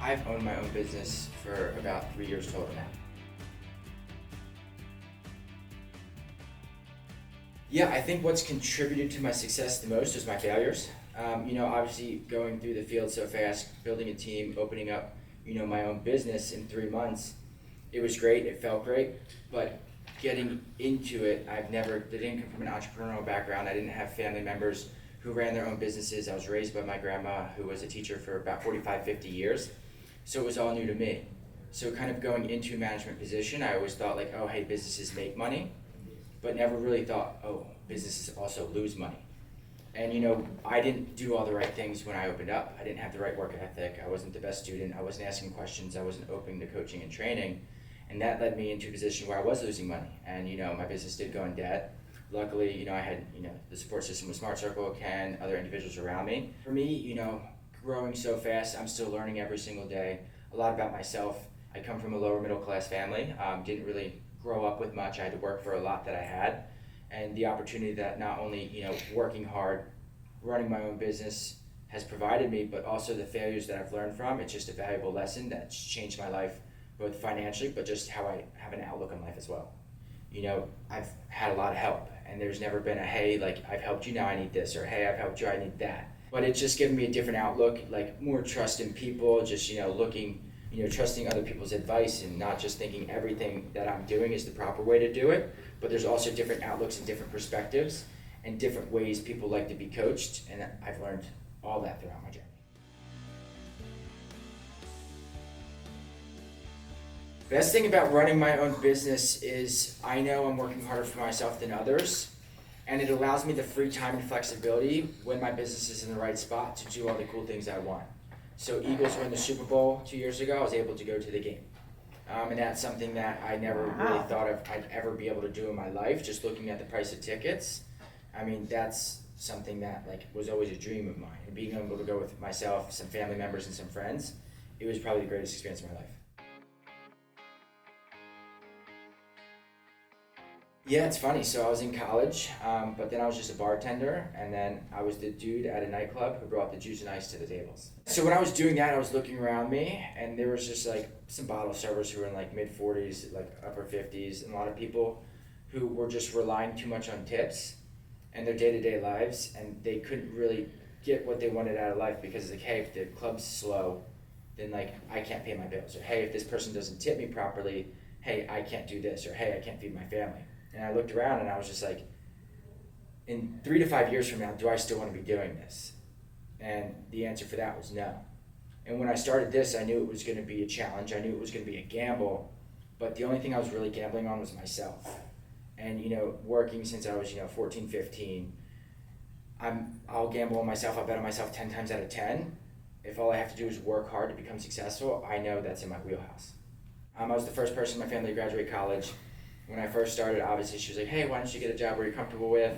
I've owned my own business for about 3 years total now. Yeah, I think what's contributed to my success the most is my failures. Obviously going through the field so fast, building a team, opening up, my own business in 3 months, it was great, it felt great, but getting into it, I didn't come from an entrepreneurial background. I didn't have family members who ran their own businesses. I was raised by my grandma, who was a teacher for about 45, 50 years. So it was all new to me. So kind of going into a management position, I always thought like, oh, hey, businesses make money, but never really thought, oh, businesses also lose money. And I didn't do all the right things when I opened up. I didn't have the right work ethic. I wasn't the best student. I wasn't asking questions. I wasn't open to coaching and training. And that led me into a position where I was losing money. And my business did go in debt. Luckily, I had the support system with Smart Circle, Ken, other individuals around me. For me, growing so fast, I'm still learning every single day a lot about myself. I come from a lower middle class family. Didn't really grow up with much. I had to work for a lot that I had. And the opportunity that not only working hard, running my own business has provided me, but also the failures that I've learned from. It's just a valuable lesson that's changed my life, both financially, but just how I have an outlook on life as well. I've had a lot of help, and there's never been a, hey, like, I've helped you, now I need this, or hey, I've helped you, I need that. But it's just given me a different outlook, like more trust in people, just, trusting other people's advice and not just thinking everything that I'm doing is the proper way to do it. But there's also different outlooks and different perspectives and different ways people like to be coached, and I've learned all that throughout my journey. Best thing about running my own business is I know I'm working harder for myself than others, and it allows me the free time and flexibility when my business is in the right spot to do all the cool things I want. So Eagles were in the Super Bowl 2 years ago. I was able to go to the game. And that's something that I never really thought of I'd ever be able to do in my life, just looking at the price of tickets. I mean, that's something that was always a dream of mine. And being able to go with myself, some family members, and some friends, it was probably the greatest experience of my life. Yeah, it's funny. So I was in college, but then I was just a bartender, and then I was the dude at a nightclub who brought the juice and ice to the tables. So when I was doing that, I was looking around me, and there was just some bottle servers who were in mid-40s, upper 50s, and a lot of people who were just relying too much on tips and their day-to-day lives, and they couldn't really get what they wanted out of life because hey, if the club's slow, then I can't pay my bills, or hey, if this person doesn't tip me properly, hey, I can't do this, or hey, I can't feed my family. And I looked around and I was just in 3 to 5 years from now, do I still want to be doing this? And the answer for that was no. And when I started this, I knew it was going to be a challenge. I knew it was going to be a gamble, but the only thing I was really gambling on was myself. And, working since I was, 14, 15, I'll gamble on myself. I'll bet on myself 10 times out of 10. If all I have to do is work hard to become successful, I know that's in my wheelhouse. I was the first person in my family to graduate college. When I first started, obviously she was like, hey, why don't you get a job where you're comfortable with?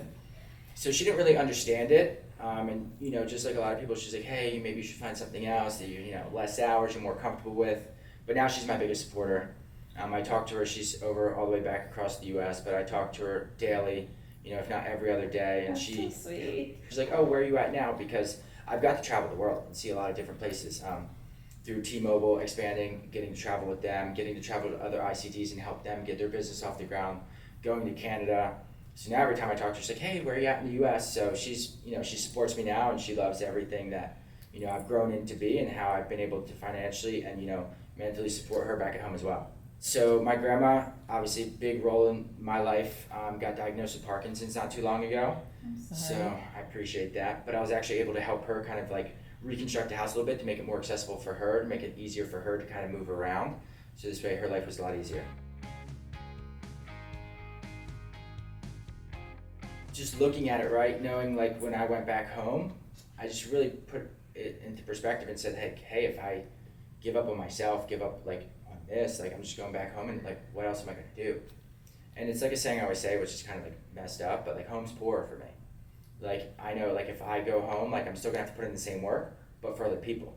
So she didn't really understand it. And just like a lot of people, she's like, hey, maybe you should find something else that less hours, you're more comfortable with. But now she's my biggest supporter. I talk to her, she's over all the way back across the US, but I talk to her daily, if not every other day. And That's so sweet. She's like, oh, where are you at now? Because I've got to travel the world and see a lot of different places. Through T-Mobile, expanding, getting to travel with them, getting to travel to other ICTs and help them get their business off the ground, going to Canada. So now every time I talk to her, she's like, hey, where are you at in the US? So she's, she supports me now, and she loves everything that, I've grown into be and how I've been able to financially and, mentally support her back at home as well. So my grandma, obviously big role in my life, got diagnosed with Parkinson's not too long ago. I'm sorry. So I appreciate that. But I was actually able to help her kind of reconstruct the house a little bit to make it more accessible for her, to make it easier for her to kind of move around. So this way her life was a lot easier. Just looking at it, right, knowing when I went back home, I just really put it into perspective and said, hey, if I give up on myself, give up on this, I'm just going back home and what else am I gonna do? And it's a saying I always say, which is kind of messed up, but home's poor for me. I know if I go home, I'm still gonna have to put in the same work, but for other people.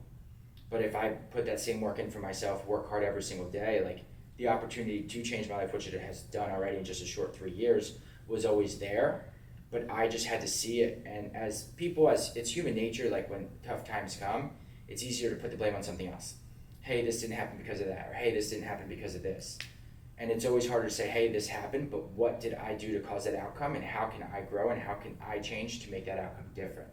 But if I put that same work in for myself, work hard every single day, the opportunity to change my life, which it has done already in just a short 3 years, was always there. But I just had to see it. And as people, as it's human nature, when tough times come, it's easier to put the blame on something else. hey, this didn't happen because of that, or hey, this didn't happen because of this. And it's always harder to say, hey, this happened, but what did I do to cause that outcome, and how can I grow, and how can I change to make that outcome different?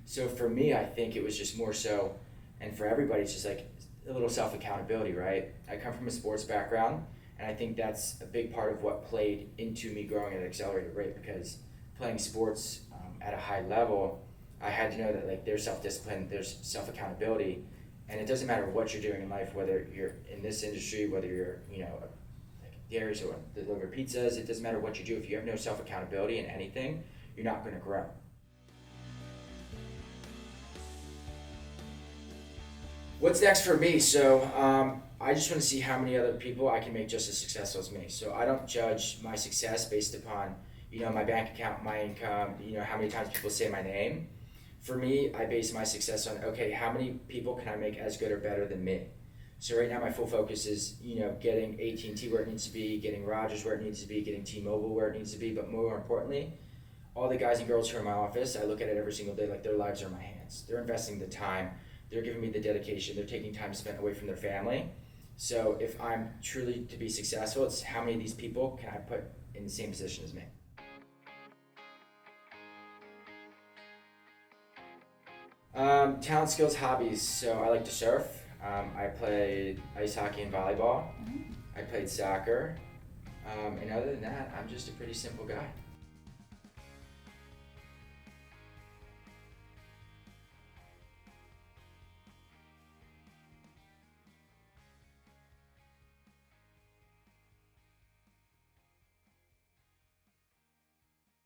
So for me, I think it was just more so, and for everybody, it's just like a little self-accountability, right? I come from a sports background, and I think that's a big part of what played into me growing at an accelerated rate, because playing sports at a high level, I had to know that like there's self-discipline, there's self-accountability, and it doesn't matter what you're doing in life, whether you're in this industry, whether you're, like dairies or deliver pizzas, it doesn't matter what you do. If you have no self-accountability in anything, you're not going to grow. What's next for me? So I just want to see how many other people I can make just as successful as me. So I don't judge my success based upon, my bank account, my income, how many times people say my name. For me, I base my success on, okay, how many people can I make as good or better than me? So right now my full focus is, getting AT&T where it needs to be, getting Rogers where it needs to be, getting T-Mobile where it needs to be, but more importantly, all the guys and girls who are in my office, I look at it every single day like their lives are in my hands. They're investing the time, they're giving me the dedication, they're taking time spent away from their family. So if I'm truly to be successful, it's how many of these people can I put in the same position as me? Talent, skills, hobbies. So I like to surf. I played ice hockey and volleyball. I played soccer. And other than that, I'm just a pretty simple guy.